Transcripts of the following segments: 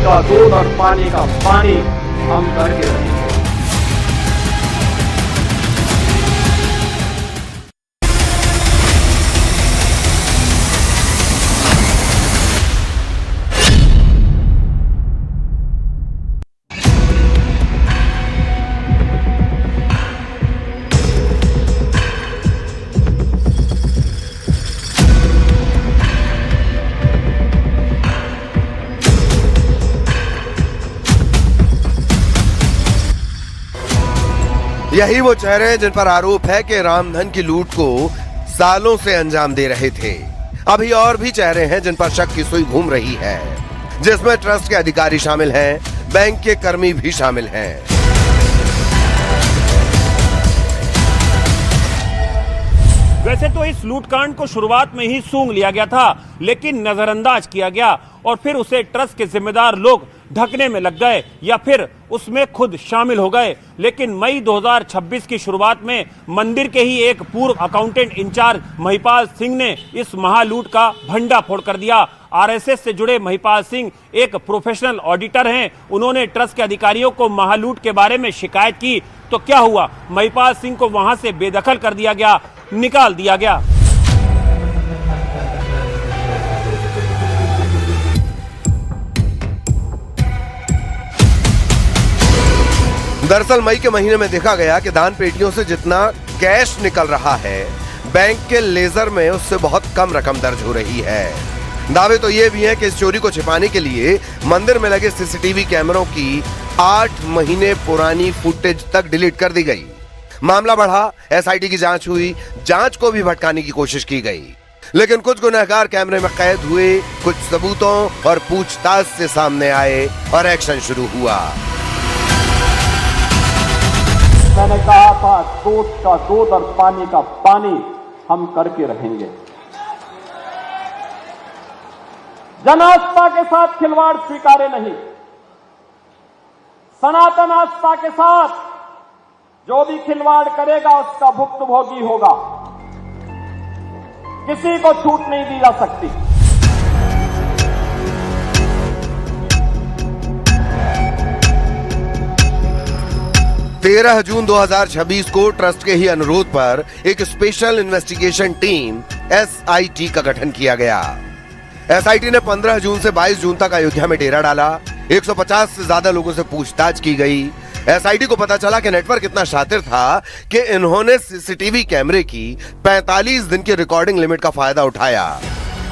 का दूध और पानी का पानी हम करके रहेंगे। यही वो चेहरे हैं जिन पर आरोप है कि रामधन की लूट को सालों से अंजाम दे रहे थे। अभी और भी चेहरे हैं जिन पर शक की सुई घूम रही है, जिसमें ट्रस्ट के अधिकारी शामिल हैं, बैंक के कर्मी भी शामिल हैं। वैसे तो इस लूटकांड को शुरुआत में ही सूंघ लिया गया था, लेकिन नजरअंदाज किया गया और फिर उसे ट्रस्ट के जिम्मेदार लोग ढकने में लग गए या फिर उसमें खुद शामिल हो गए। लेकिन मई 2026 की शुरुआत में मंदिर के ही एक पूर्व अकाउंटेंट इंचार्ज महिपाल सिंह ने इस महालूट का भंडाफोड़ कर दिया। आरएसएस से जुड़े महिपाल सिंह एक प्रोफेशनल ऑडिटर हैं। उन्होंने ट्रस्ट के अधिकारियों को महालूट के बारे में शिकायत की तो क्या हुआ, महिपाल सिंह को वहां से बेदखल कर दिया गया, निकाल दिया गया। दरअसल मई के महीने में देखा गया कि दान पेटियों से जितना कैश निकल रहा है, बैंक के लेजर में उससे बहुत कम रकम दर्ज हो रही है। दावे तो ये भी हैं कि इस चोरी को छिपाने के लिए मंदिर में लगे सीसीटीवी कैमरों की 8 महीने पुरानी फुटेज तक डिलीट कर दी गई। मामला बढ़ा, एसआईटी की जांच हुई, जांच को भी भटकाने की कोशिश की गई, लेकिन कुछ गुनहगार कैमरे में कैद हुए, कुछ सबूतों और पूछताछ से सामने आए और एक्शन शुरू हुआ। मैंने कहा था दूध का दूध और पानी का पानी हम करके रहेंगे। जन आस्था के साथ खिलवाड़ स्वीकार्य नहीं। सनातन आस्था के साथ जो भी खिलवाड़ करेगा उसका भुक्तभोगी होगा। किसी को छूट नहीं दी जा सकती। 13 जून 2026 को ट्रस्ट के ही अनुरोध पर एक स्पेशल इन्वेस्टिगेशन टीम एसआईटी का गठन किया गया। एसआईटी ने 15 जून से 22 जून तक अयोध्या में डेरा डाला। 150 से ज्यादा लोगों से पूछताछ की गई। एसआईटी को पता चला कि नेटवर्क इतना शातिर था कि इन्होंने सीसीटीवी कैमरे की 45 दिन की रिकॉर्डिंग लिमिट का फायदा उठाया,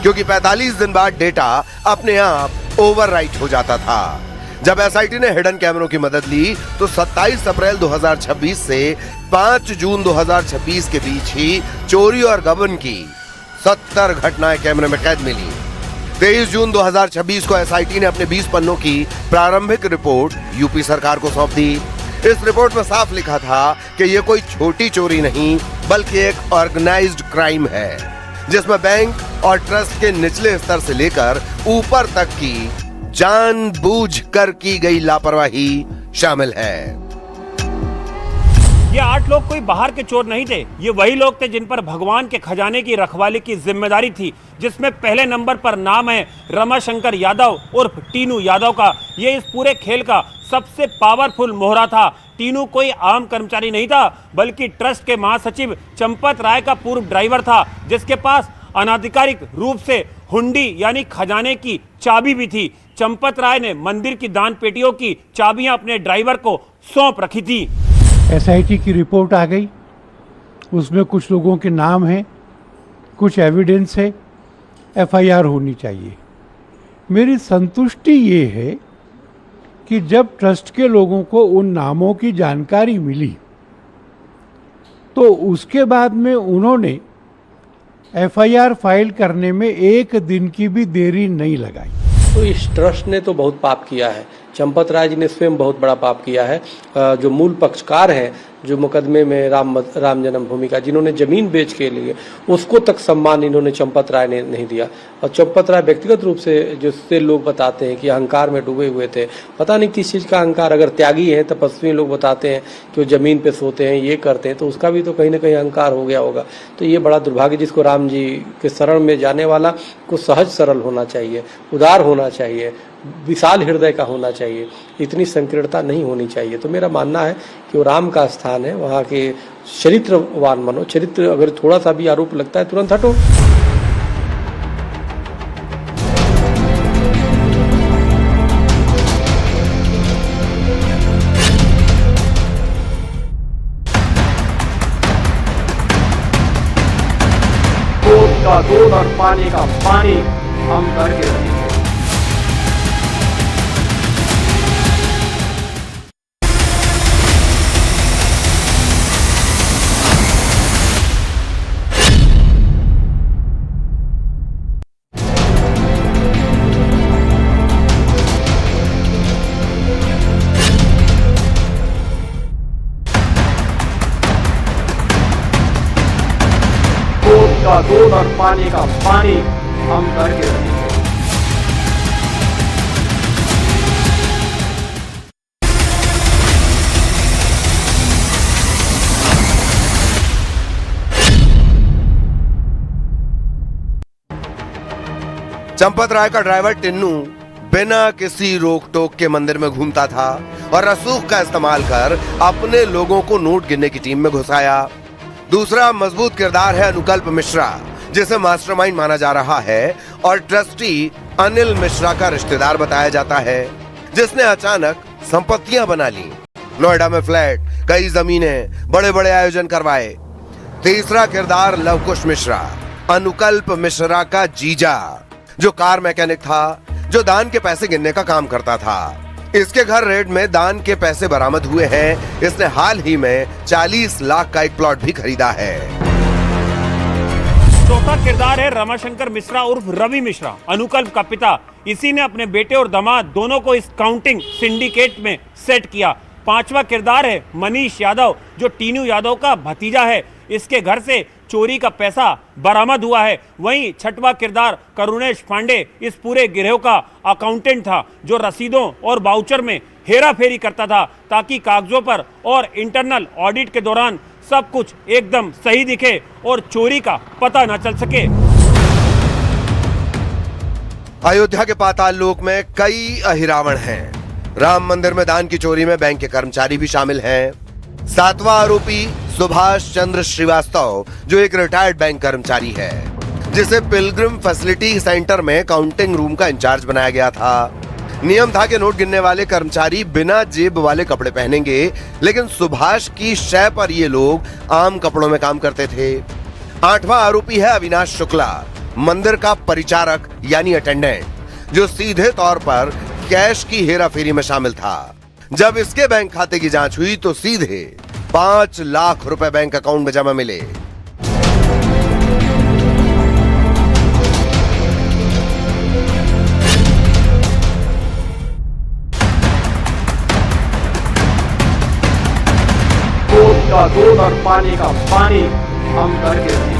क्योंकि 45 दिन बाद डेटा अपने आप ओवरराइट हो जाता था। जब एसआईटी ने हिडन कैमरों की मदद ली तो 27 अप्रैल 2026 से 5 जून 2026 के बीच ही चोरी और गबन की 70 घटनाएं कैमरे में कैद मिली। 23 जून 2026 को एसआईटी ने अपने 20 पन्नों की प्रारंभिक रिपोर्ट यूपी सरकार को सौंप दी। इस रिपोर्ट में साफ लिखा था कि यह कोई छोटी चोरी नहीं बल्कि एक ऑर्गेनाइज्ड क्राइम है, जिसमें बैंक और ट्रस्ट के निचले स्तर से लेकर ऊपर तक की जानबूझकर की गई लापरवाही शामिल है। ये 8 लोग कोई बाहर के चोर नहीं थे। ये वही लोग थे जिन पर भगवान के खजाने की रखवाली की जिम्मेदारी थी, जिसमें पहले नंबर पर नाम है रमाशंकर यादव उर्फ टीनू यादव का। ये इस पूरे खेल का सबसे पावरफुल मोहरा था। टीनू कोई आम कर्मचारी नहीं था, बल्कि ट्रस्ट के महासचिव चंपत राय का पूर्व ड्राइवर था, जिसके पास अनाधिकारिक रूप से हुंडी यानी खजाने की चाबी भी थी। चंपत राय ने मंदिर की दान पेटियों की चाबियां अपने ड्राइवर को सौंप रखी थी। एसआईटी की रिपोर्ट आ गई, उसमें कुछ लोगों के नाम हैं, कुछ एविडेंस है, एफआईआर होनी चाहिए। मेरी संतुष्टि ये है कि जब ट्रस्ट के लोगों को उन नामों की जानकारी मिली तो उसके बाद में उन्होंने एफआईआर फाइल करने में 1 दिन की भी देरी नहीं लगाई। तो इस ट्रस्ट ने तो बहुत पाप किया है। चंपत राय जी ने स्वयं बहुत बड़ा पाप किया है। जो मूल पक्षकार हैं जो मुकदमे में राम जन्मभूमि का जिन्होंने जमीन बेच के लिए, उसको तक सम्मान इन्होंने चंपत राय ने नहीं दिया। और चंपत राय व्यक्तिगत रूप से जिससे लोग बताते हैं कि अहंकार में डूबे हुए थे, पता नहीं किस चीज़ का अहंकार। अगर त्यागी है, तपस्वी लोग बताते हैं कि वो जमीन पे सोते हैं, ये करते हैं, तो उसका भी तो कहीं ना कहीं अहंकार हो गया होगा। तो ये बड़ा दुर्भाग्य, जिसको राम जी के शरण में जाने वाला को सहज सरल होना चाहिए, उदार होना चाहिए, विशाल हृदय का होना चाहिए, इतनी संकीर्णता नहीं होनी चाहिए। तो मेरा मानना है कि वो राम का स्थान है, वहाँ के चरित्रवान बनो। चरित्र अगर थोड़ा सा भी आरोप लगता है तुरंत हटो। दूध का दूध और पानी का पानी हम करके रहेंगे। दूध का दूध और पानी का पानी हम करके रहेंगे। चंपत राय का ड्राइवर टिन्नू बिना किसी रोक टोक के मंदिर में घूमता था और रसूख का इस्तेमाल कर अपने लोगों को नोट गिनने की टीम में घुसाया। दूसरा मजबूत किरदार है अनुकल्प मिश्रा, जिसे मास्टरमाइंड माना जा रहा है और ट्रस्टी अनिल मिश्रा का रिश्तेदार बताया जाता है, जिसने अचानक संपत्तियां बना ली। नोएडा में फ्लैट, कई जमीनें, बड़े बड़े आयोजन करवाए। तीसरा किरदार लवकुश मिश्रा, अनुकल्प मिश्रा का जीजा, जो कार मैकेनिक था, जो दान के पैसे गिनने का काम करता था। इसके घर रेड में दान के पैसे बरामद हुए हैं। इसने हाल ही में 40 लाख का एक प्लॉट भी खरीदा है। चौथा किरदार है रमाशंकर मिश्रा उर्फ रवि मिश्रा, अनुकल्प का पिता। इसी ने अपने बेटे और दामाद दोनों को इस काउंटिंग सिंडिकेट में सेट किया। पांचवा किरदार है मनीष यादव, जो टीनू यादव का भतीजा है। इसके घर से चोरी का पैसा बरामद हुआ है। वहीं छठवां किरदार करुणेश पांडे इस पूरे गिरोह का अकाउंटेंट था, जो रसीदों और वाउचर में हेरा फेरी करता था, ताकि कागजों पर और इंटरनल ऑडिट के दौरान सब कुछ एकदम सही दिखे और चोरी का पता न चल सके। अयोध्या के पाताल लोक में कई अहिरावण हैं। राम मंदिर में दान की चोरी में बैंक के कर्मचारी भी शामिल हैं। सातवां आरोपी सुभाष चंद्र श्रीवास्तव, जो एक रिटायर्ड बैंक कर्मचारी है, जिसे पिलग्रिम फैसिलिटी सेंटर में काउंटिंग रूम का इंचार्ज बनाया गया था। नियम था कि नोट गिनने वाले कर्मचारी बिना जेब वाले कपड़े पहनेंगे, लेकिन सुभाष की शय पर ये लोग आम कपड़ों में काम करते थे। आठवां आरोपी है अविनाश शुक्ला, मंदिर का परिचारक यानी अटेंडेंट, जो सीधे तौर पर कैश की हेराफेरी में शामिल था। जब इसके बैंक खाते की जांच हुई तो सीधे 5 लाख रुपए बैंक अकाउंट में जमा मिले। दूध का दूध और पानी का पानी हम करके रहेंगे।